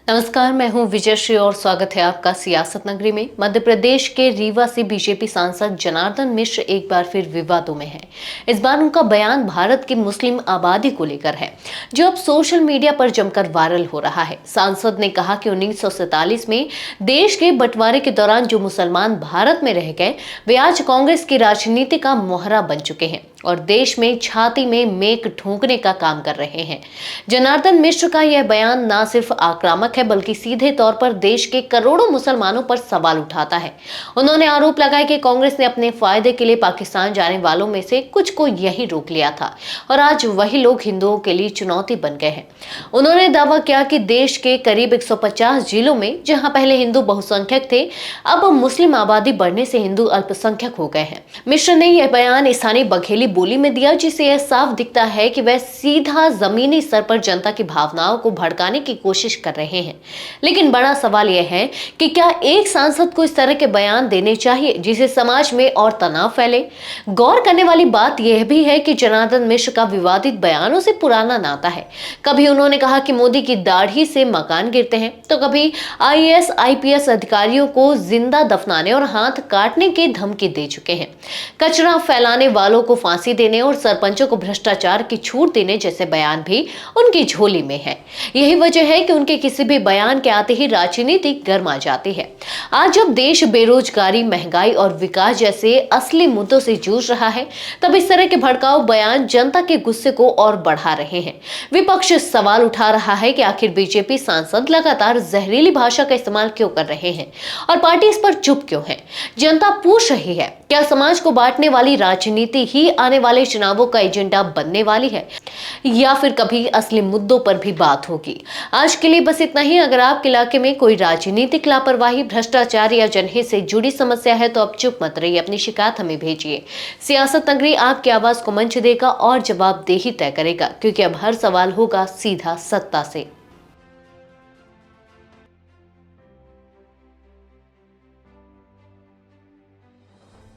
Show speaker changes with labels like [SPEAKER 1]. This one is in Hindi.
[SPEAKER 1] नमस्कार, मैं हूं विजयश्री और स्वागत है आपका सियासत नगरी में। मध्य प्रदेश के रीवा से बीजेपी सांसद जनार्दन मिश्र एक बार फिर विवादों में हैं। इस बार उनका बयान भारत की मुस्लिम आबादी को लेकर है, जो अब सोशल मीडिया पर जमकर वायरल हो रहा है। सांसद ने कहा कि 1947 में देश के बंटवारे के दौरान जो मुसलमान भारत में रह गए, वे आज कांग्रेस की राजनीति का मोहरा बन चुके हैं और देश में छाती में मेक ठोंकने का काम कर रहे हैं। जनार्दन मिश्र का यह बयान न सिर्फ आक्रामक है, बल्कि सीधे तौर पर देश के करोड़ों मुसलमानों पर सवाल उठाता है। उन्होंने आरोप लगाया कि कांग्रेस ने अपने फायदे के लिए पाकिस्तान जाने वालों में से कुछ को यही रोक लिया था और आज वही लोग हिंदुओं के लिए चुनौती बन गए हैं। उन्होंने दावा किया कि देश के करीब 150 जिलों में जहां पहले हिंदू बहुसंख्यक थे, अब मुस्लिम आबादी बढ़ने से हिंदू अल्पसंख्यक हो गए हैं। मिश्र ने यह बयान स्थानीय बघेली बोली में दिया, जिससे यह साफ दिखता है कि वह सीधा जमीनी स्तर पर जनता की भावनाओं को भड़काने की कोशिश कर रहे हैं। लेकिन बड़ा सवाल यह है कि क्या एक सांसद को इस तरह के बयान देने चाहिए जिससे समाज में और तनाव फैले? गौर करने वाली बात यह भी है कि जनार्दन मिश्र का विवादित बयानों से पुराना नाता है। कभी उन्होंने कहा कि मोदी की दाढ़ी से मकान गिरते हैं, तो कभी आईएएस आईपीएस अधिकारियों को जिंदा दफनाने और हाथ काटने की धमकी दे चुके हैं। कचरा फैलाने वालों को फांसी देने और सरपंचों को भ्रष्टाचार की छूट देने जैसे बयान भी उनकी झोली में है। यही वजह है कि उनके किसी भी बयान के आते ही राजनीति गर्मा जाती है। आज जब देश बेरोजगारी, महंगाई और विकास जैसे असली मुद्दों से जूझ रहा है, तब इस तरह के भड़काऊ बयान जनता के गुस्से को और बढ़ा रहे हैं। विपक्ष सवाल उठा रहा है कि आखिर बीजेपी सांसद लगातार जहरीली भाषा का इस्तेमाल क्यों कर रहे हैं और पार्टी इस पर चुप क्यों है। जनता पूछ रही है, क्या समाज को बांटने वाली राजनीति ही आने वाले चुनावों का एजेंडा बनने वाली है, या फिर कभी असली मुद्दों पर भी बात होगी? आज के लिए बस इतना ही। अगर आपके इलाके में कोई राजनीतिक लापरवाही, भ्रष्टाचार या जनहित से जुड़ी समस्या है तो आप चुप मत रहिए, अपनी शिकायत हमें भेजिए। सियासत नगरी आपकी आवाज को मंच देगा और जवाबदेही तय करेगा, क्योंकि अब हर सवाल होगा सीधा सत्ता से।